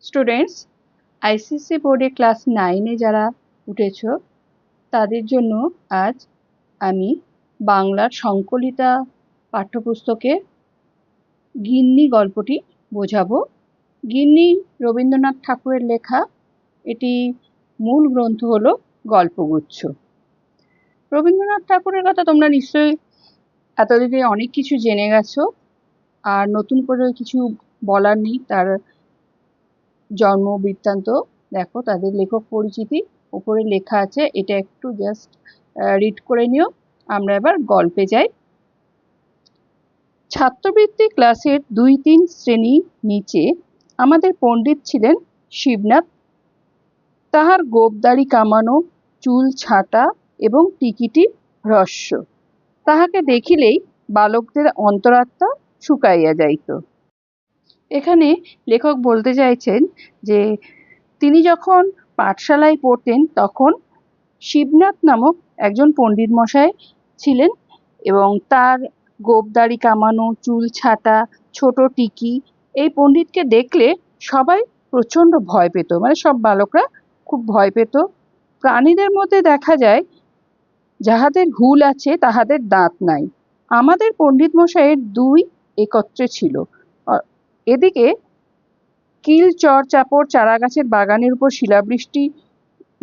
Students, ICSE বোর্ডে class 9-এ যারা উঠেছ তাদের জন্য আজ আমি বাংলার সংকলিতা পাঠ্যপুস্তকের গিন্নি গল্পটি বোঝাবো। গিন্নি রবীন্দ্রনাথ ঠাকুরের লেখা। এটি মূল গ্রন্থ হলো গল্পগুচ্ছ। রবীন্দ্রনাথ ঠাকুরের কথা তোমরা নিশ্চয়ই এতদিনে অনেক কিছু জেনে গেছো, আর নতুন করে কিছু বলার নেই। তার জন্ম বৃত্তান্ত দেখো, তাদের লেখক পরিচিতি উপরে লেখা আছে, এটা একটু জাস্ট রিড করে নিও। আমরা এবার গল্পে যাই। ছাত্রবৃত্তি ক্লাসের 2-3 শ্রেণী নিচে আমাদের পণ্ডিত ছিলেন শিবনাথ। তাহার গোঁফদাড়ি কামানো, চুল ছাঁটা এবং টিকিটি হ্রস্ব। তাহাকে দেখিলেই বালকদের অন্তরাত্মা শুকাইয়া যাইত। এখানে লেখক বলতে চাইছেন যে তিনি যখন পাঠশালায় পড়তেন তখন শিবনাথ নামক একজন পণ্ডিত মশাই ছিলেন, এবং তার গোঁফদাড়ি কামানো, চুল ছাঁটা, ছোট টিকি, এই পণ্ডিতকে দেখলে সবাই প্রচণ্ড ভয় পেত। মানে সব বালকরা খুব ভয় পেত। প্রাণীদের মধ্যে দেখা যায় যাহাদের হুল আছে তাহাদের দাঁত নাই। আমাদের পণ্ডিত মশাইয়ের 2 একত্রে ছিল। এদিকে কিল চর চাপড় চারাগাছের বাগানের উপর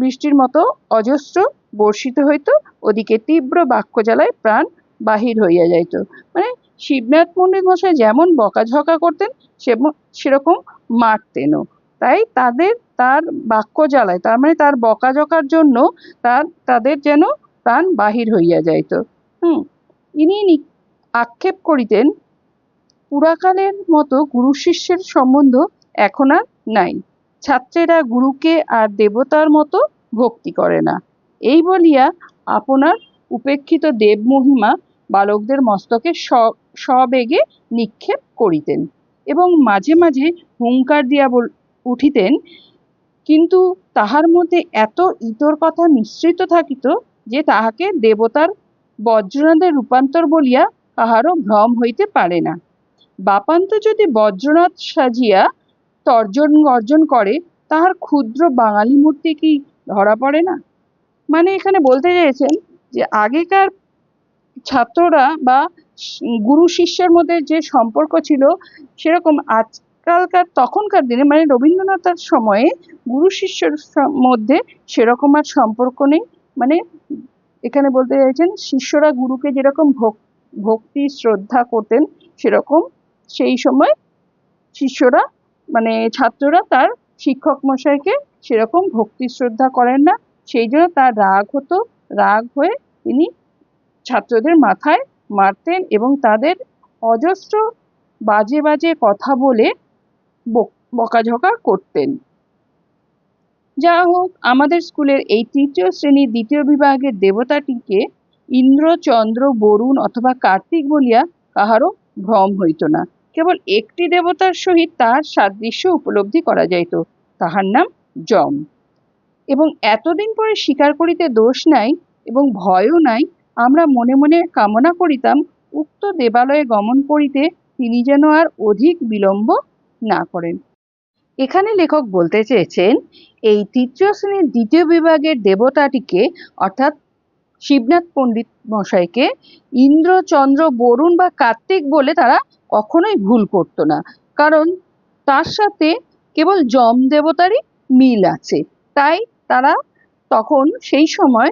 বৃষ্টির মতো অজস্র বর্ষিত হইত। ওদিকে তীব্র বাক্য জ্বালায় প্রাণ বাহির হইয়া যাইত। মানে শিবনাথ পণ্ডিত মশাই যেমন বকাঝকা করতেন সেরকম মারতেনও। তাই তার বাক্য জ্বালায়, তার মানে তার বকাঝকার জন্য তাদের যেন প্রাণ বাহির হইয়া যাইত। ইনি আক্ষেপ করিতেন, পুরাকালের মতো গুরু শিষ্যের সম্বন্ধ এখন আর নাই। ছাত্রেরা গুরুকে আর দেবতার মতো ভক্তি করে না, এই বলিয়া আপনার উপেক্ষিত দেব মহিমা বালকদের মস্তকে সবেগে নিক্ষেপ করিতেন এবং মাঝে মাঝে হুঙ্কার দিয়া উঠিতেন, কিন্তু তাহার মধ্যে এত ইতর কথা মিশ্রিত থাকিত যে তাহাকে দেবতার বজ্রনাথের রূপান্তর বলিয়া কাহারও ভ্রম হইতে পারে না। বাপান্ত যদি বজ্রনাথ সাজিয়া তর্জন গর্জন করে, তাহার ক্ষুদ্র বাঙালি মূর্তি কি ধরা পড়ে না? মানে এখানে বলতে চেয়েছেন যে আগেকার ছাত্ররা বা গুরু শিষ্যের মধ্যে যে সম্পর্ক ছিল সেরকম তখনকার দিনে, মানে রবীন্দ্রনাথের সময়ে গুরু শিষ্যের মধ্যে সেরকম আর সম্পর্ক নেই। মানে এখানে বলতে চাইছেন শিষ্যরা গুরুকে যেরকম ভক্তি শ্রদ্ধা করতেন, সেরকম সেই সময় শিষ্যরা মানে ছাত্ররা তার শিক্ষক মশাইকে সেরকম ভক্তি শ্রদ্ধা করেন না। সেই জন্য তার রাগ হতো। রাগ হয়ে তিনি ছাত্রদের মাথায় মারতেন এবং তাদের অজস্র বাজে বাজে কথা বলে বকাঝকা করতেন। যা হোক, আমাদের স্কুলের এই 3য় শ্রেণীর 2য় বিভাগের দেবতাটিকে ইন্দ্র, চন্দ্র, বরুণ অথবা কার্তিক বলিয়া কাহারও ভ্রম হইত না। কেবল একটি দেবতার সহিত তাহার সাদৃশ্য উপলব্ধি করা যাইত, তাহার নাম যম। এবং এতদিন পরে স্বীকার করিতে দোষ নাই এবং ভয়ও নাই। আমরা মনে মনে কামনা করিতাম উক্ত দেবালয়ে গমন করিতে তিনি যেন আর অধিক বিলম্ব না করেন। এখানে লেখক বলতে চেয়েছেন এই 3য় শ্রেণীর 2য় বিভাগের দেবতাটিকে অর্থাৎ শিবনাথ পণ্ডিত মশাইকে ইন্দ্র, চন্দ্র, বরুণ বা কার্তিক বলে তারা কখনোই ভুল করত না, কারণ তার সাথে কেবল যম দেবতারই মিল আছে। তাই তারা তখন সেই সময়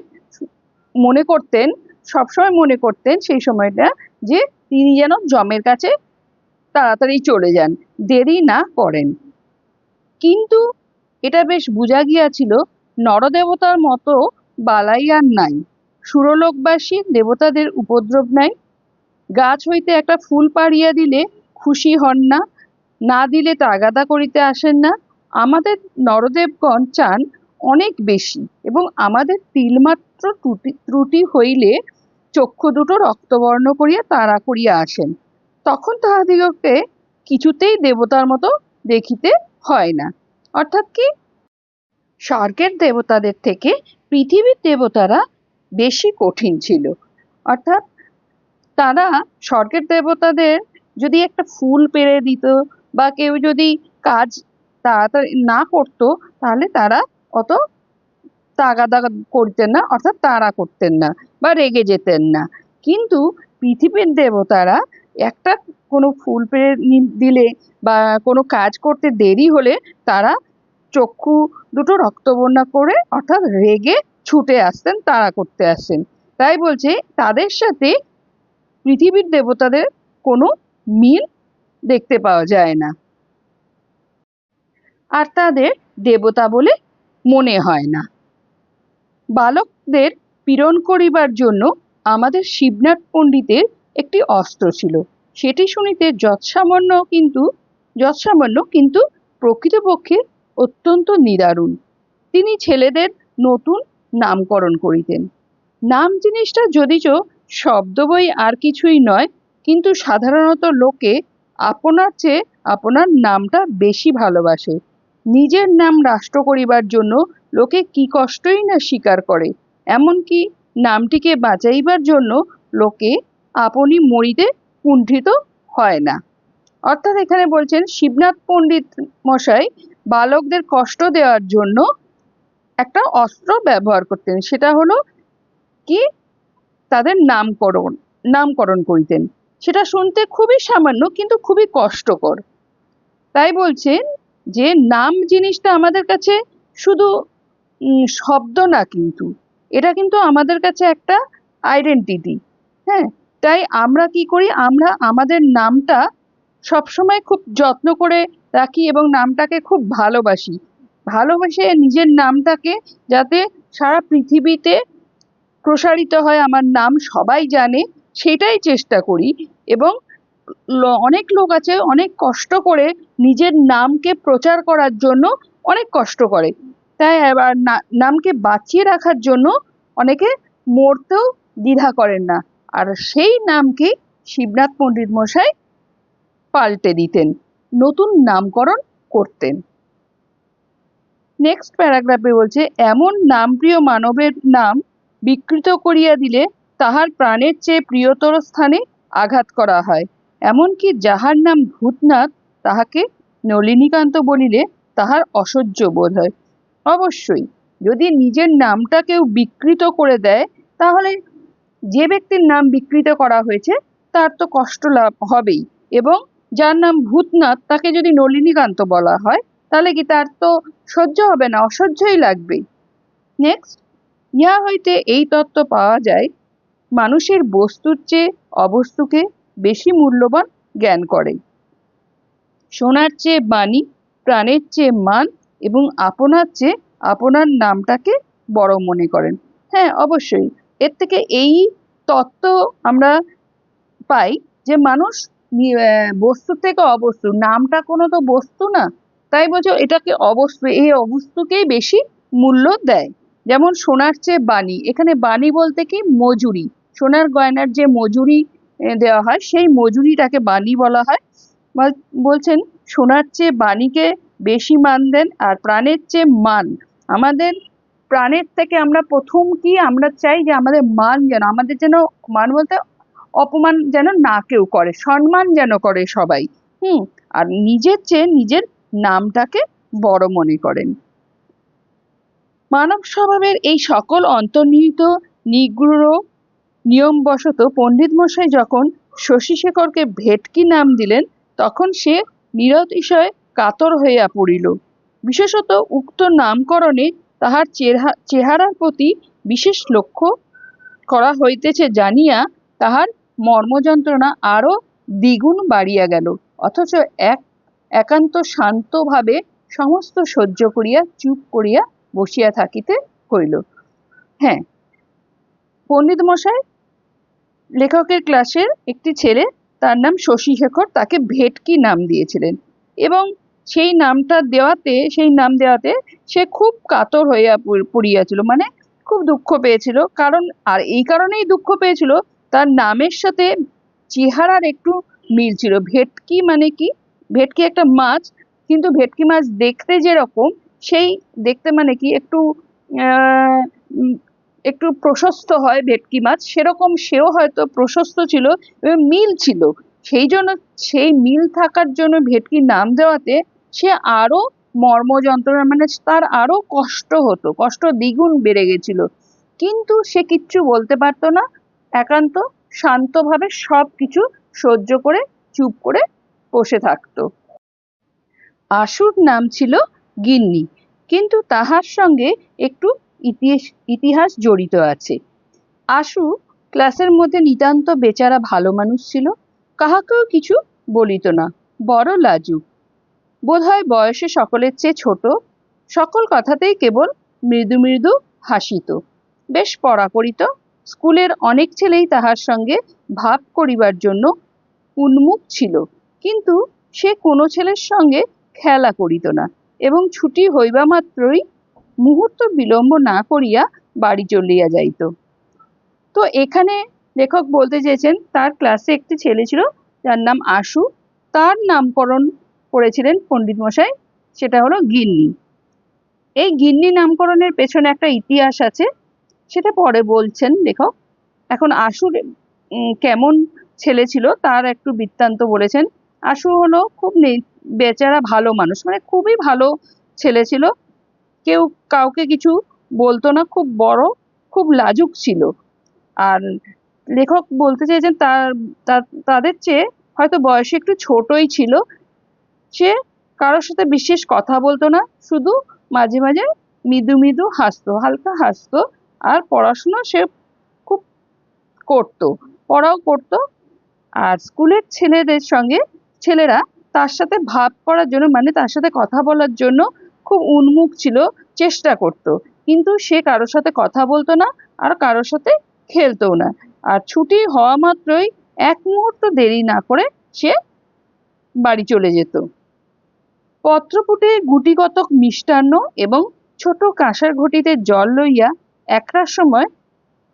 সবসময় মনে করতেন সেই সময়টা যে তিনি যেন যমের কাছে তাড়াতাড়ি চলে যান, দেরি না করেন। কিন্তু এটা বেশ বুঝা গিয়াছিল নরদেবতার মতো বালাই আর নাই। সুরলোকবাসী দেবতাদের উপদ্রব নাই। গাছ হইতে একটা ফুল পাড়িয়া দিলে খুশি হন না, না দিলে তাগাদা করিতে আসেন না। আমাদের নরদেবগণ চান অনেক বেশি, এবং আমাদের তিলমাত্র ত্রুটি হইলে চক্ষু দুটো রক্তবর্ণ করিয়া তাড়া করিয়া আসেন। তখন তাহাদিগকে কিছুতেই দেবতার মতো দেখিতে হয় না। অর্থাৎ কি, স্বর্গের দেবতাদের থেকে পৃথিবীর দেবতারা বেশি কঠিন ছিল। অর্থাৎ তারা স্বর্গের দেবতাদের যদি একটা ফুল পেড়ে দিত বা কেউ যদি কাজ তাড়াতাড়ি না করতো তাহলে তারা অত তাগাদা করতেন না, অর্থাৎ তাড়া করতেন না বা রেগে যেতেন না। কিন্তু পৃথিবীর দেবতারা একটা কোনো ফুল পেড়ে দিলে বা কোনো কাজ করতে দেরি হলে তারা চক্ষু দুটো রক্তবর্ণা করে অর্থাৎ রেগে ছুটে আসতেন, তাড়া করতে আসতেন। তাই বলছে তাদের সাথে পৃথিবীর দেবতাদের কোনো মিল দেখতে পাওয়া যায় না, আর তাদের দেবতা বলে মনে হয় না। বালকদের পীড়ন করিবার জন্য আমাদের শিবনাথ পণ্ডিতের একটি অস্ত্র ছিল। সেটি শুনিতে যৎসামান্য কিন্তু প্রকৃতপক্ষে অত্যন্ত নিদারুণ। তিনি ছেলেদের নতুন নামকরণ করিতেন। নাম জিনিসটা যদিচ শব্দ বই আর কিছুই নয়, কিন্তু সাধারণত লোকে আপনার চেয়ে আপনার নামটা বেশি ভালোবাসে। নিজের নাম রাষ্ট্র করিবার জন্য লোকে কি কষ্টই না স্বীকার করে, এমনকি নামটিকে বাঁচাইবার জন্য লোকে আপনি মরিতে কুণ্ঠিত হয় না। অর্থাৎ এখানে বলছেন শিবনাথ পণ্ডিত মশাই বালকদের কষ্ট দেওয়ার জন্য একটা অস্ত্র ব্যবহার করতেন, সেটা হলো কি তাদের নামকরণ করিতেন। সেটা শুনতে খুবই সামান্য কিন্তু খুবই কষ্টকর। তাই বলছেন যে নাম জিনিসটা আমাদের কাছে শুধু শব্দ না, কিন্তু এটা কিন্তু আমাদের কাছে একটা আইডেন্টিটি। হ্যাঁ, তাই আমরা কি করি, আমরা আমাদের নামটা সবসময় খুব যত্ন করে রাখি এবং নামটাকে খুব ভালোবাসে নিজের নামটাকে যাতে সারা পৃথিবীতে প্রসারিত হয়, আমার নাম সবাই জানে, সেটাই চেষ্টা করি। এবং অনেক লোক আছে অনেক কষ্ট করে নিজের নামকে প্রচার করার জন্য অনেক কষ্ট করে, তাই আবার নামকে বাঁচিয়ে রাখার জন্য অনেকে মরতেও দ্বিধা করেন না, আর সেই নামকে শিবনাথ পণ্ডিত মশাই পাল্টে দিতেন, নতুন নামকরণ করতেন। নেক্সট প্যারাগ্রাফে বলছে, এমন নামপ্রিয় মানবের নাম বিকৃত করিয়া দিলে তাহার প্রাণের চেয়ে প্রিয়তর স্থানে আঘাত করা হয়। এমনকি যাহার নাম ভূতনাথ তাহাকে নলিনীকান্ত বলিলে তাহার অসহ্য বোধ হয়। অবশ্যই যদি নিজের নামটা কেউ বিকৃত করে দেয়, তাহলে যে ব্যক্তির নাম বিকৃত করা হয়েছে তার তো কষ্ট লাভ হবেই, এবং যার নাম ভূতনাথ তাকে যদি নলিনীকান্ত বলা হয় তাহলে কি তার তো সহ্য হবে না, অসহ্যই লাগবে। নেক্সট, ইহা হইতে এই তত্ত্ব পাওয়া যায়, মানুষের বস্তুর চেয়ে অবস্তুকে বেশি মূল্যবান জ্ঞান করে, সোনার চেয়ে বাণী, প্রাণের চেয়ে মান এবং আপনার চেয়ে আপনার নামটাকে বড় মনে করেন। হ্যাঁ, অবশ্যই এর থেকে এই তত্ত্ব আমরা পাই যে মানুষ বস্তু থেকে অবস্তু, নামটা কোনো তো বস্তু না, তাই বলছো এটাকে অবস্তু, এই অবস্তুকেই বেশি মূল্য দেয়। যেমন সোনার চেয়ে বাণী, এখানে বাণী বলতে কি মজুরি, সোনার গয়নার যে মজুরি দেওয়া হয় সেই মজুরিটাকে বাণী বলা হয়। বলছেন সোনার চেয়ে বাণীকে বেশি মান দেন, আর প্রাণের চেয়ে মান, আমাদের প্রাণের থেকে আমরা প্রথম কি আমরা চাই যে আমাদের মান যেন, আমাদের যেন মান বলতে অপমান যেন না কেউ করে, সম্মান যেন করে সবাই। আর নিজের চেয়ে নিজের নামটাকে বড় মনে করেন। মানব স্বভাবের এই সকল অন্তর্নিহিত নিগূঢ় নিয়মবশত পণ্ডিত মশাই যখন শশীশেখরকে ভেটকি নাম দিলেন, তখন সে নিরতিশয় কাতর হইয়া পড়িল। বিশেষত উক্ত নামকরণে তাহার চেহারার প্রতি বিশেষ লক্ষ্য করা হইতেছে জানিয়া তাহার মর্মযন্ত্রণা আরো দ্বিগুণ বাড়িয়া গেল, অথচ একান্ত শান্তভাবে সমস্ত সহ্য করিয়া চুপ করিয়া বসিয়া থাকিতে হইল। হ্যাঁ, পণ্ডিত মশাই লেখকের ক্লাসের একটি ছেলে, তার নাম শশীশেখর, তাকে ভেটকি নাম দিয়েছিলেন, এবং সেই নাম দেওয়াতে সে খুব কাতর হইয়া পড়িয়াছিল, মানে খুব দুঃখ পেয়েছিল। কারণ আর এই কারণেই দুঃখ পেয়েছিল, তার নামের সাথে চেহারার একটু মিল ছিল। ভেটকি মানে কি, ভেটকি একটা মাছ, কিন্তু ভেটকি মাছ দেখতে যেরকম, সেই দেখতে মানে কি একটু প্রশস্ত হয় ভেটকি মাছ, সেরকম সেও হয়তো প্রশস্ত ছিল এবং মিল ছিল। সেই জন্য সেই মিল থাকার জন্য ভেটকি নাম দেওয়াতে সে আরো মর্ম যন্ত্রণা, মানে তার আরো কষ্ট হতো, কষ্ট দ্বিগুণ বেড়ে গেছিল। কিন্তু সে কিচ্ছু বলতে পারতো না, একান্ত শান্তভাবে সবকিছু সহ্য করে চুপ করে বসে থাকতো। আশুর নাম ছিল গিন্নি, কিন্তু তাহার সঙ্গে একটু ইতিহাস জড়িত আছে। আশু ক্লাসের মধ্যে নিতান্ত বেচারা ভালো মানুষ ছিল, কাহাকেও কিছু বলিত না, বড় লাজুক, বোধহয় বয়সে সকলের চেয়ে ছোট, সকল কথাতেই কেবল মৃদু মৃদু হাসিত, বেশ পড়া করিত। স্কুলের অনেক ছেলেই তাহার সঙ্গে ভাব করিবার জন্য উন্মুখ ছিল, কিন্তু সে কোনো ছেলের সঙ্গে খেলা করিত না এবং ছুটি হইবা মাত্রই মুহূর্ত বিলম্ব না করিয়া বাড়ি চলিয়া যাইত। তো এখানে লেখক বলতে চেয়েছেন তার ক্লাসে একটি ছেলে ছিল যার নাম আশু, তার নামকরণ করেছিলেন পণ্ডিত মশাই, সেটা হলো গিন্নি। এই গিন্নি নামকরণের পেছনে একটা ইতিহাস আছে, সেটা পরে বলছেন লেখক। এখন আশুর কেমন ছেলে ছিল তার একটু বৃত্তান্ত বলেছেন। আশু হলো খুব বেচারা ভালো মানুষ, মানে খুবই ভালো ছেলে ছিল, কেউ কাউকে কিছু বলতো না, খুব বড়, খুব লাজুক ছিল। আর লেখক বলতে চেয়েছেন তাদের চেয়ে হয়তো বয়সে একটু ছোটই ছিল। সে কারোর সাথে বিশেষ কথা বলতো না, শুধু মাঝে মাঝে মৃদু মৃদু হাসতো, হালকা হাসতো। আর পড়াশোনা সে খুব করতো, পড়াও করতো। আর স্কুলের ছেলেরা তার সাথে ভাব করার জন্য, মানে তার সাথে কথা বলার জন্য খুব উন্মুখ ছিল, চেষ্টা করত, কিন্তু সে কারোর সাথে কথা বলতো না আর কারোর সাথে খেলতো না। আর ছুটি হওয়া মাত্রই এক মুহূর্ত দেরি না করে সে বাড়ি চলে যেত। পত্রপুটে গুটিকতক মিষ্টান্ন এবং ছোট কাঁসার ঘটিতে জল লইয়া একটার সময়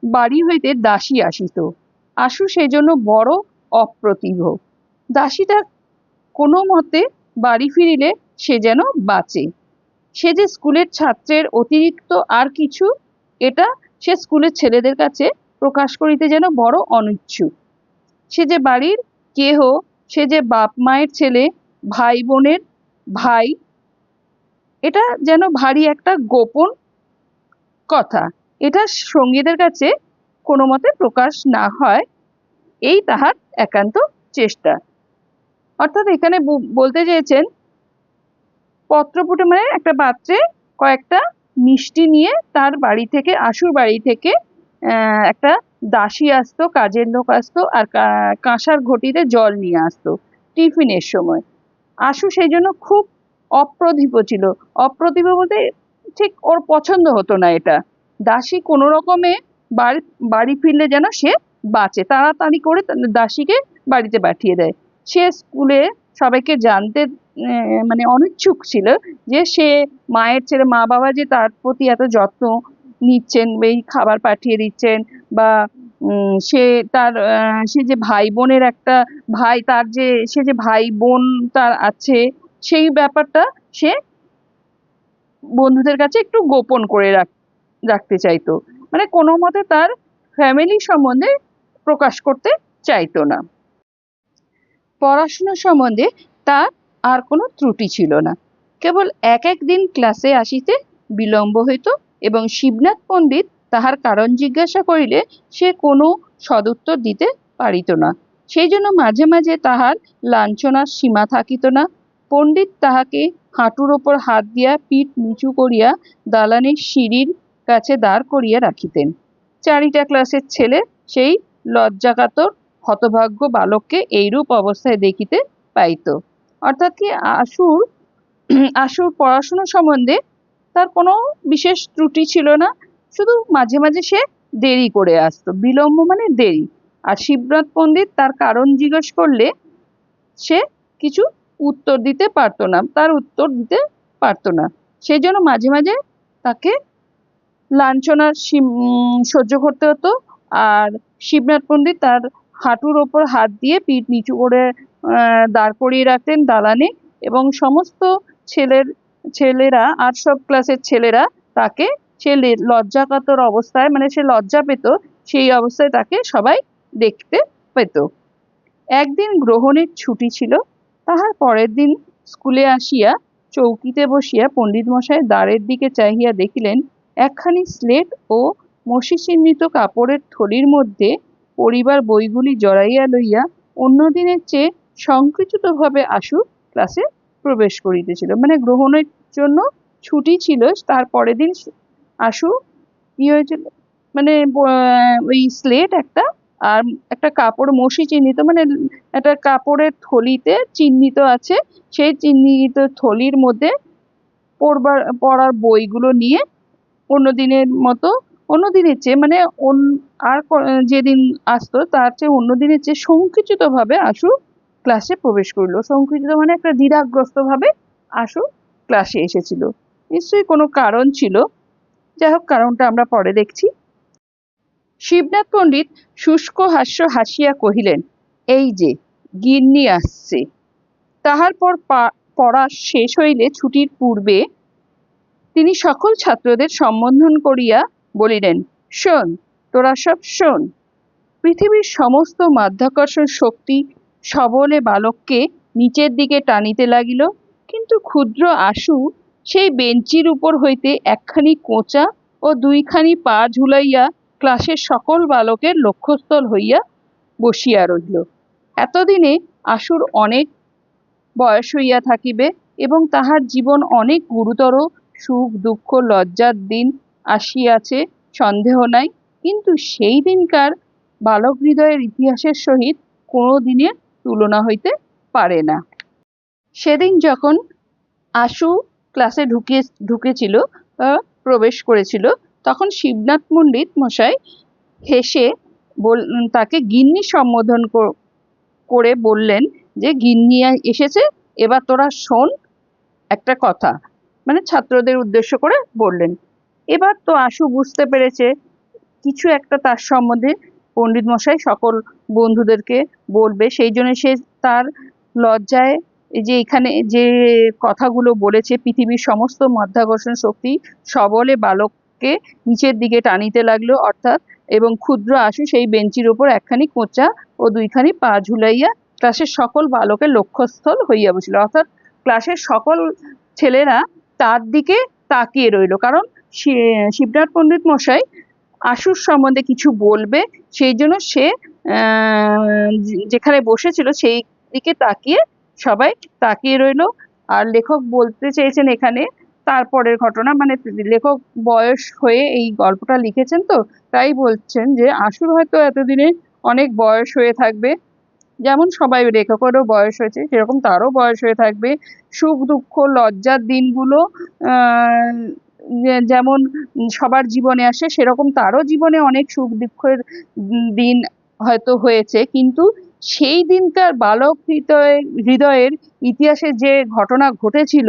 বাড়ি হইতে দাসী আসিত। আশু সেজন্য বড় অপ্রতিভ। দাসীটা কোনো মতে বাড়ি ফিরিলে সে যেন বাঁচে। সে যে স্কুলের ছাত্রের অতিরিক্ত আর কিছু, এটা সে স্কুলের ছেলেদের কাছে প্রকাশ করিতে যেন বড় অনিচ্ছুক। সে যে বাড়ির কেহ, সে যে বাপ মায়ের ছেলে, ভাই বোনের ভাই, এটা যেন ভারী একটা গোপন কথা, এটা সঙ্গীদের কাছে কোনো মতে প্রকাশ না হয়, এই তাহার একান্ত চেষ্টা। অর্থাৎ এখানে বলতে চেয়েছেন পত্রপুটে মানে একটা পাত্রে কয়েকটা মিষ্টি নিয়ে তার বাড়ি থেকে, আশুর বাড়ি থেকে একটা দাসী আসতো, কাজের লোক আসতো, আর কাঁসার ঘটিতে জল নিয়ে আসতো টিফিনের সময়। আশু সেই জন্য খুব অপ্রতিভ ছিল। অপ্রতিভ বলতে ঠিক ওর পছন্দ হতো না এটা। দাসী কোনো রকমে বাড়ি ফিরলে যেন সে বাঁচে, তাড়াতাড়ি করে দাসীকে বাড়িতে পাঠিয়ে দেয়। সে স্কুলে সবাইকে জানতে মানে অনিচ্ছুক ছিল যে সে মায়ের ছেলে, মা বাবা যে তার প্রতি এত যত্ন নিচ্ছেন, এই খাবার পাঠিয়ে দিচ্ছেন, বা সে তার সে যে ভাই বোনের একটা ভাই, তার যে সে যে ভাই বোন তার আছে, সেই ব্যাপারটা সে বন্ধুদের কাছে একটু গোপন করে রাখতে চাইতো, মানে কোনো মতে তার ফ্যামিলি সম্বন্ধে প্রকাশ করতে চাইতো না। পড়াশোনা সম্বন্ধে তার আর কোনো ত্রুটি ছিল না, কেবল এক দিন ক্লাসে আসিতে বিলম্ব হইত এবং শিবনাথ পণ্ডিত তাহার কারণ জিজ্ঞাসা করিলে সে কোনো সদুত্তর দিতে পারিত না। সেই জন্য মাঝে মাঝে তাহার লাঞ্ছনার সীমা থাকিত না। পণ্ডিত তাহাকে হাঁটুর ওপর হাত দিয়া পিঠ নিচু করিয়া দালানের সিঁড়ির কাছে দাঁড় করিয়া রাখিতেন। চারিটা ক্লাসের ছেলে সেই লজ্জাকাতর হতভাগ্য বালককে এইরূপ অবস্থায় দেখিতে পাইত। অর্থাৎ কি, আশুর পড়াশোনা সম্বন্ধে তার কোনো বিশেষ ত্রুটি ছিল না, শুধু মাঝে মাঝে সে দেরি করে আসতো, বিলম্ব মানে দেরি। আর শিবনাথ পণ্ডিত তার কারণ জিজ্ঞেস করলে সে কিছু উত্তর দিতে পারতো না, তার উত্তর দিতে পারতো না, সেই জন্য মাঝে মাঝে তাকে লাঞ্ছনার সহ্য করতে হতো। আর শিবনাথ পণ্ডিত তার হাঁটুর ওপর হাত দিয়ে পিঠ নিচু করে দাঁড় করিয়ে রাখতেন দালানে, এবং সমস্ত ছেলেরা, আর সব ক্লাসের ছেলেরা তাকে, সে লজ্জাকাতর অবস্থায়, মানে সে লজ্জা পেত, সেই অবস্থায় তাকে সবাই দেখতে পেত। একদিন গ্রহণের ছুটি ছিল, তাহার পরের দিন স্কুলে আসিয়া চৌকিতে বসিয়া পণ্ডিত মশাই দ্বারের দিকে চাহিয়া দেখিলেন একখানি স্লেট ও মসি চিহ্নিত কাপড়ের থলির মধ্যে পড়িবার বইগুলি জড়াইয়া লইয়া অন্য দিনের চেয়ে সংকুচিতভাবে আশু ক্লাসে প্রবেশ করিতেছিল। মানে গ্রহণের জন্য ছুটি ছিল, তার পরের দিন আশু কি হয়েছিল, মানে ওই স্লেট একটা আর একটা কাপড় মসি চিহ্নিত, মানে একটা কাপড়ের থলিতে চিহ্নিত আছে, সেই চিহ্নিত থলির মধ্যে পড়ার বইগুলো নিয়ে অন্য দিনের মতো, অন্য দিনের চেয়ে মানে আর যেদিন আসতো তার চেয়ে অন্য দিনের চেয়ে সংকুচিত ভাবে আশু ক্লাসে প্রবেশ করলো। সংকুচিত মানে একটা দ্বিধাগ্রস্ত ভাবে আশু ক্লাসে এসেছিল। নিশ্চয়ই কোনো কারণ ছিল, যাই হোক কারণটা আমরা পরে দেখছি। শিবনাথ পণ্ডিত শুষ্ক হাস্য হাসিয়া কহিলেন, এই যে গিন্নি আসছে। তাহার পর পড়া শেষ হইলে ছুটির পূর্বে তিনি সকল ছাত্রদের সম্বোধন করিয়া বলিলেন, শোন, তোরা সব শোন। পৃথিবীর সমস্ত মাধ্যাকর্ষণ শক্তি সবলে বালককে নিচের দিকে টানিতে লাগিল, কিন্তু ক্ষুদ্র আশু সেই বেঞ্চির উপর হইতে একখানি কোঁচা ও দুইখানি পা ঝুলাইয়া ক্লাসের সকল বালকের লক্ষ্যস্থল হইয়া বসিয়া রহিল। এতদিনে আশুর অনেক বয়স হইয়া থাকিবে এবং তাহার জীবন অনেক গুরুতর সুখ দুঃখ লজ্জার দিন আসিয়াছে সন্দেহ নাই, কিন্তু সেই দিনকার বালক হৃদয়ের ইতিহাসের সহিত কোনো দিনের তুলনা হইতে পারে না। সেদিন যখন আশু ক্লাসে ঢুকেছিল, প্রবেশ করেছিল, তখন শিবনাথ পণ্ডিত মশাই হেসে তাকে গিন্নি সম্বোধন করে বললেন যে গিন্নি এসেছে, এবার তোরা শোন একটা কথা, মানে ছাত্রদের উদ্দেশ্য করে বললেন। এবার তো আশু বুঝতে পেরেছে কিছু একটা তার সম্বন্ধে পণ্ডিত মশাই সকল বন্ধুদেরকে বলবে, সেই জন্য সে তার লজ্জায় যে এখানে যে কথাগুলো বলেছে, পৃথিবীর সমস্ত মাধ্যাকর্ষণ শক্তি সবলে বালককে নিচের দিকে টানিতে লাগলো, অর্থাৎ এবং ক্ষুদ্র আশু সেই বেঞ্চির উপর একখানি কোঁচা ও দুইখানি পা ঝুলাইয়া ক্লাসের সকল বালকের লক্ষ্যস্থল হইয়া বসিল, অর্থাৎ ক্লাসের সকল ছেলেরা তার দিকে তাকিয়ে রইল, কারণ শিবনাথ পণ্ডিত মশাই আশুর সম্বন্ধে কিছু বলবে, সেই জন্য সে যেখানে বসেছিল সেই দিকে তাকিয়ে সবাই তাকিয়ে রইল। আর লেখক বলতে চেয়েছেন এখানে তারপরের ঘটনা, মানে লেখক বয়স হয়ে এই গল্পটা লিখেছেন, তো তাই বলছেন যে আশুর হয়তো এতদিনে অনেক বয়স হয়ে থাকবে, যেমন সবাই লেখকেরও বয়স হয়েছে সেরকম তারও বয়স হয়ে থাকবে। সুখ দুঃখ লজ্জার দিনগুলো যেমন সবার জীবনে আসে, সেরকম তারও জীবনে অনেক সুখ দুঃখের দিন হয়তো হয়েছে, কিন্তু সেই দিনকার বালক হৃদয়ের ইতিহাসে যে ঘটনা ঘটেছিল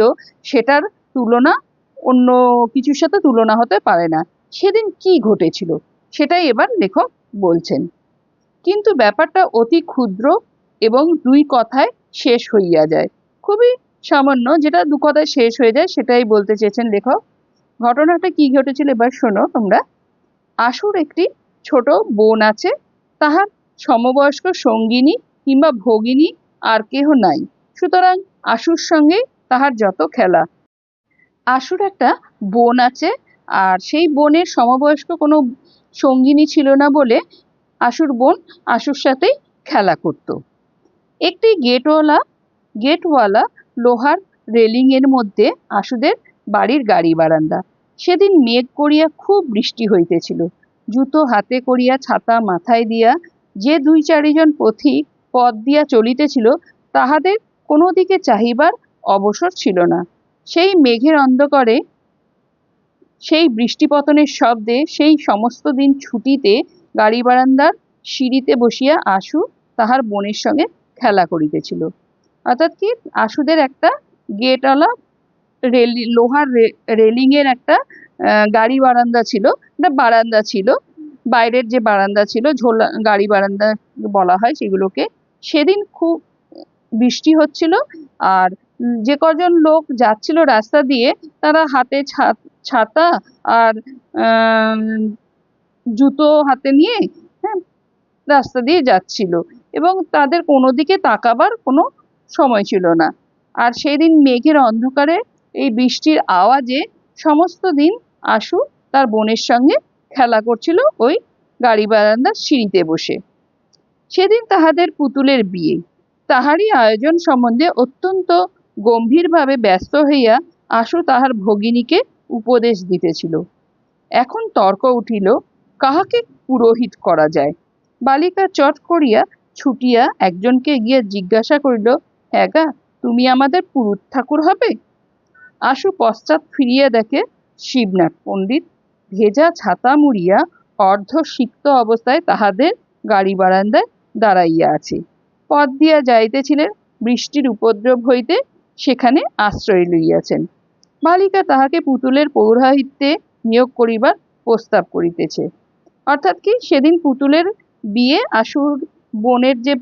সেটার তুলনা অন্য কিছুর সাথে তুলনা হতে পারে না। সেদিন কি ঘটেছিল সেটাই এবার লেখক বলছেন, কিন্তু ব্যাপারটা অতি ক্ষুদ্র এবং দুই কথায় শেষ হইয়া যায়, খুবই সামান্য, যেটা দু কথায় শেষ হয়ে যায় সেটাই বলতে চেয়েছেন লেখক। ঘটনাটা কি ঘটেছিল এবার শোনো তোমরা। আশুর একটি ছোট বোন আছে, তাহার সমবয়স্ক সঙ্গিনী কিংবা ভগিনী আর কেহ নাই, সুতরাং আশুর সঙ্গে তাহার যত খেলা। আশুর একটা বোন আছে, আর সেই বোনের সমবয়স্ক কোনো সঙ্গিনী ছিল না বলে আশুর বোন আশুর সাথেই খেলা করত। একটি গেটওয়ালা লোহার রেলিং এর মধ্যে আশুদের বাড়ির গাড়ি বারান্দা। সেদিন মেঘ করিয়া খুব বৃষ্টি হইতেছিল। জুতো হাতে করিয়া ছাতা মাথায় দিয়া যে দুই চারিজন পথিক পথ দিয়া চলিতেছিল, তাহাদের কোনো দিকে চাহিবার অবসর ছিল না। সেই মেঘের অন্ধকারে, সেই বৃষ্টিপতনের শব্দে, সেই সমস্ত দিন ছুটিতে গাড়ি বারান্দার সিঁড়িতে বসিয়া আশু তাহার বোনের সঙ্গে খেলা করিতেছিল। অর্থাৎ কি, আশুদের একটা গেটওয়ালা লোহার রেলিং এর একটা গাড়ি বারান্দা ছিল, একটা বারান্দা ছিল, বাইরের যে বারান্দা ছিল, ঝোলা গাড়ি বারান্দা বলা হয় সেগুলোকে। সেদিন খুব বৃষ্টি হচ্ছিল, আর যে কজন লোক যাচ্ছিল রাস্তা দিয়ে তারা হাতে ছাতা আর জুতো হাতে নিয়ে রাস্তা দিয়ে যাচ্ছিল, এবং তাদের কোনো দিকে তাকাবার কোনো সময় ছিল না। আর সেই দিন মেঘের অন্ধকারে এই বৃষ্টির আওয়াজে সমস্ত দিন আশু তার বোনের সঙ্গে খেলা করছিল ওই গাড়ি বারান্দার সিঁড়িতে বসে। সেদিন তাহাদের পুতুলের বিয়ে। তাহারই আয়োজন সম্বন্ধে অত্যন্ত গম্ভীরভাবে ব্যস্ত হইয়া আশু তাহার ভগিনীকে উপদেশ দিতেছিল। এখন তর্ক উঠিল, কাহাকে পুরোহিত করা যায়। বালিকা চট করিয়া ছুটিয়া একজনকে গিয়া জিজ্ঞাসা করিল, হ্যাঁ গা, তুমি আমাদের পুরুত ঠাকুর হবে? আশু পশ্চাৎ ফিরিয়া দেখে শিবনাথ পণ্ডিত ভেজা ছাতা মুড়িয়া অর্ধসিক্ত অবস্থায় তাহাদের গাড়ি বারান্দায় দাঁড়াইয়া আছে। পথ দিয়া যাইতেছিলেন, বৃষ্টির উপদ্রব হইতে সেখানে আশ্রয় লইয়াছেন। বালিকা তাহাকে পুতুলের পৌরোহিত্যে নিয়োগ করিবার প্রস্তাব করিতেছে। অর্থাৎ কি, সেদিন পুতুলের বিয়ে, আশুর বোনের যে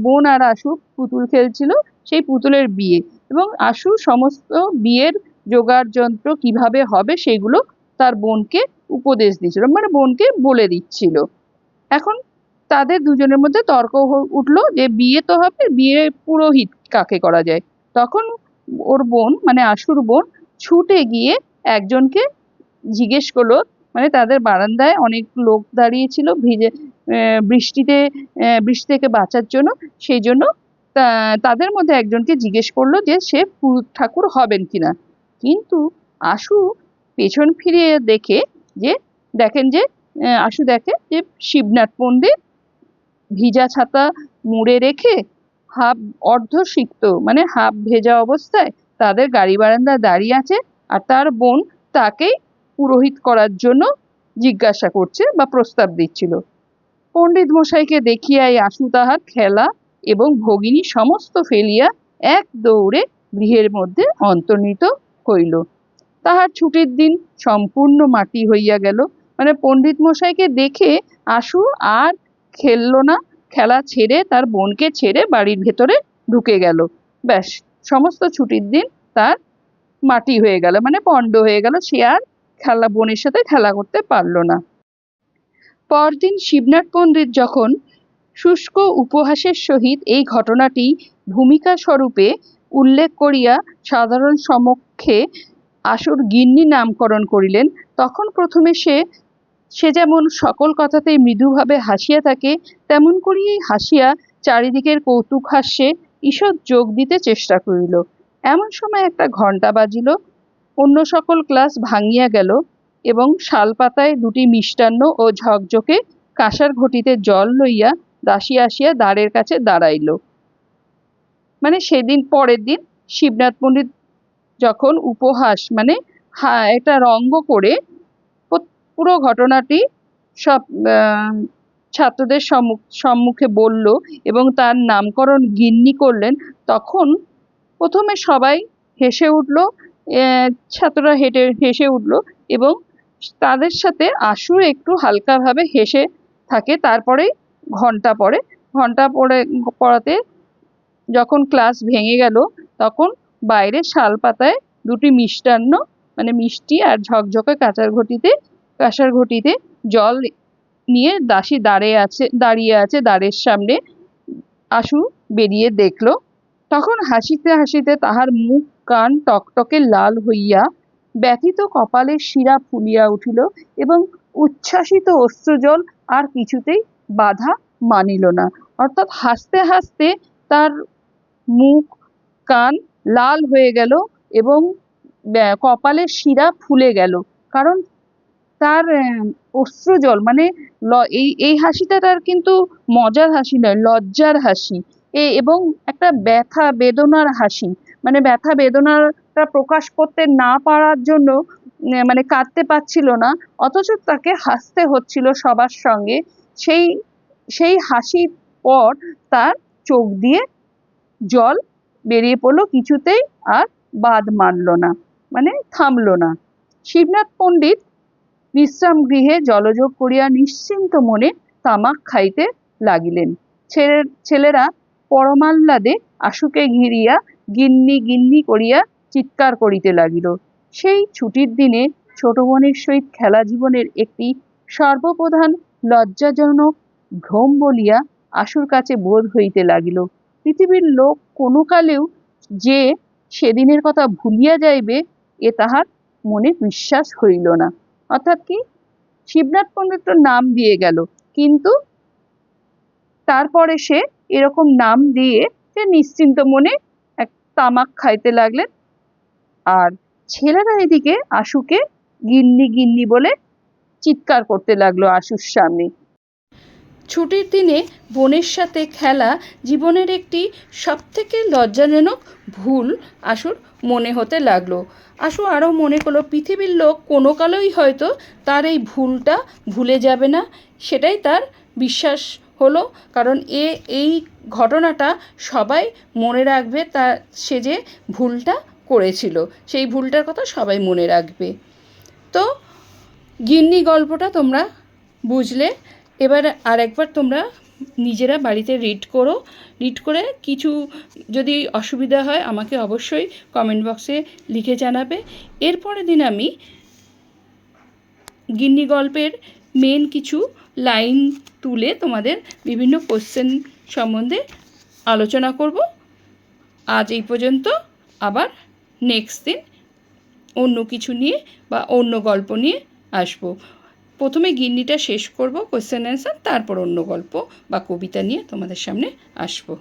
বোন আর আশু পুতুল খেলছিল, সেই পুতুলের বিয়ে, এবং আশু সমস্ত বিয়ের জোগাড় যন্ত্র কিভাবে হবে সেগুলো তার বোনকে উপদেশ দিচ্ছিল, মানে বোনকে বলে দিচ্ছিল। এখন তাদের দুজনের মধ্যে তর্ক উঠলো যে বিয়ে তো হবে, বিয়ে পুরোহিত কাকে করা যায়। তখন ওর বোন, মানে আশুর বোন, ছুটে গিয়ে একজনকে জিজ্ঞেস করলো, মানে তাদের বারান্দায় অনেক লোক দাঁড়িয়েছিল ভিজে বৃষ্টি থেকে বাঁচার জন্য, সেই জন্য তাদের মধ্যে একজনকে জিজ্ঞেস করলো যে সে পুরুত ঠাকুর হবেন কিনা। কিন্তু আশু পেছন ফিরিয়ে দেখেন যে আশু দেখে যে শিবনাথ পণ্ডিত ভিজা ছাতা মুড়ে রেখে অর্ধসিক্ত, মানে হাফ ভেজা অবস্থায় তাদের গাড়ি বারান্দায় দাঁড়িয়ে আছে, আর তার বোন তাকেই পুরোহিত করার জন্য জিজ্ঞাসা করছে বা প্রস্তাব দিচ্ছিল। পণ্ডিত মশাইকে দেখিয়াই আশু তাহার খেলা এবং ভগিনী সমস্ত ফেলিয়া এক দৌড়ে গৃহের মধ্যে অন্তর্হিত হইল। তাহার ছুটির দিন সম্পূর্ণ মাটি হইয়া গেল। মানে পণ্ডিত মশাইকে দেখে আশু আর খেললো না, খেলা ছেড়ে তার বোনকে ছেড়ে বাড়ির ভেতরে ঢুকে গেল। ব্যাস, সমস্ত ছুটির দিন তার মাটি হয়ে গেল, মানে পণ্ড হয়ে গেল, সে আর বোনের সাথে খেলা করতে পারলো না। পরদিন শিবনাথ পণ্ডিত যখন শুষ্ক উপহাসের সহিত এই ঘটনাটি ভূমিকা স্বরূপে উল্লেখ করিয়া সাধারণ সমক্ষে আশুর গিন্নি নামকরণ করিলেন, তখন প্রথমে সে যেমন সকল কথাতেই মৃদুভাবে হাসিয়া থাকে, তেমন করিয়াই হাসিয়া চারিদিকের কৌতুক হাস্যে ঈষৎ যোগ দিতে চেষ্টা করিল। এমন সময় একটা ঘণ্টা বাজিল, অন্য সকল ক্লাস ভাঙিয়া গেল এবং শালপাতায় দুটি মিষ্টান্ন ও ঝকঝকে কাঁসার ঘটিতে জল লইয়া দাসী আসিয়া দ্বারের কাছে দাঁড়াইল। মানে সেদিন পরের দিন শিবনাথ পণ্ডিত যখন উপহাস, মানে একটা রঙ্গ করে পুরো ঘটনাটি সব ছাত্রদের সম্মুখে বলল এবং তার নামকরণ গিন্নি করলেন, তখন প্রথমে সবাই হেসে উঠল, ছাত্ররা হেসে উঠল এবং তাদের সাথে আশু একটু হালকাভাবে হেসে থাকে। তারপরে ঘন্টা পড়াতে যখন ক্লাস ভেঙে গেল, তখন বাইরে শালপাতায় দুটি মিষ্টান্ন, মানে মিষ্টি আর ঝকঝকে কাঁসার ঘটিতে জল নিয়ে দাসী দাঁড়িয়ে আছে দ্বারের সামনে। আশু বেরিয়ে দেখল, তখন হাসিতে হাসিতে তাহার মুখ কান টকটকে লাল হইয়া ব্যথিত কপালের শিরা ফুলিয়া উঠিল এবং উচ্ছ্বাসিত অশ্রুজল আর কিছুতেই বাধা মানিল না। অর্থাৎ হাসতে হাসতে তার মুখ কান লাল হয়ে গেল এবং কপালের শিরা ফুলে গেল, কারণ তার অশ্রুজল, মানে এই হাসিটা তার কিন্তু মজার হাসি নয়, লজ্জার হাসি, এবং একটা ব্যথা বেদনার হাসি, মানে ব্যথা বেদনাটা প্রকাশ করতে না পারার জন্য মানে কাঁদতে পারছিল না, অথচ তাকে হাসতে হচ্ছিল সবার সঙ্গে। সেই হাসির পর তার চোখ দিয়ে জল বেরিয়ে পড়লো, কিছুতেই আর বাদ মানল না, মানে থামলো না। শিবনাথ পণ্ডিত বিশ্রাম গৃহে জলযোগ করিয়া নিশ্চিন্ত মনে তামাক খাইতে লাগিলেন। ছেলেরা পরমাহ্লাদে আশুকে ঘিরিয়া গিন্নি গিন্নি করিয়া চিৎকার করিতে লাগিল। সেই ছুটির দিনে ছোট বোনের সহিত খেলা জীবনের একটি সর্বপ্রধান লজ্জাজনক ভ্রম বলিয়া আশুর কাছে বোধ হইতে লাগিল। পৃথিবীর লোক কোনো কালেও যে সেদিনের কথা ভুলিয়া যাইবে এ তাহার মনে বিশ্বাস হইল না। অর্থাৎ কি, শিবনাথ পণ্ডিত তো নাম দিয়ে গেল, কিন্তু তারপরে সে এরকম নাম দিয়ে সে নিশ্চিন্ত মনে এক তামাক খাইতে লাগলেন। আর ছেলেরা এদিকে আশুকে গিন্নি গিন্নি বলে চিৎকার করতে লাগলো আশুর সামনে। ছুটির দিনে বোনের সাথে খেলা জীবনের একটি সবথেকে লজ্জাজনক ভুল আশুর মনে হতে লাগলো। আশু আরও মনে করলো পৃথিবীর লোক কোনো কালেই হয়তো তার এই ভুলটা ভুলে যাবে না, সেটাই তার বিশ্বাস হলো। কারণ এই ঘটনাটা সবাই মনে রাখবে, সে যে ভুলটা করেছিল সেই ভুলটার কথা সবাই মনে রাখবে। তো গিন্নি গল্পটা তোমরা বুঝলে। এবার আরেকবার তোমরা নিজেরা বাড়িতে রিড করে কিছু যদি অসুবিধা হয় আমাকে অবশ্যই কমেন্ট বক্সে লিখে জানাবে। এরপরের দিন আমি গিন্নি গল্পের মেন কিছু লাইন তুলে তোমাদের বিভিন্ন কোশ্চেন সম্বন্ধে আলোচনা করব। আজ এই পর্যন্ত, আবার নেক্সট দিন অন্য কিছু নিয়ে বা অন্য গল্প নিয়ে আসবো। প্রথমে গিন্নিটা শেষ করব কোশ্চেন অ্যান্সার, তারপর অন্য গল্প বা কবিতা নিয়ে তোমাদের সামনে আসবো।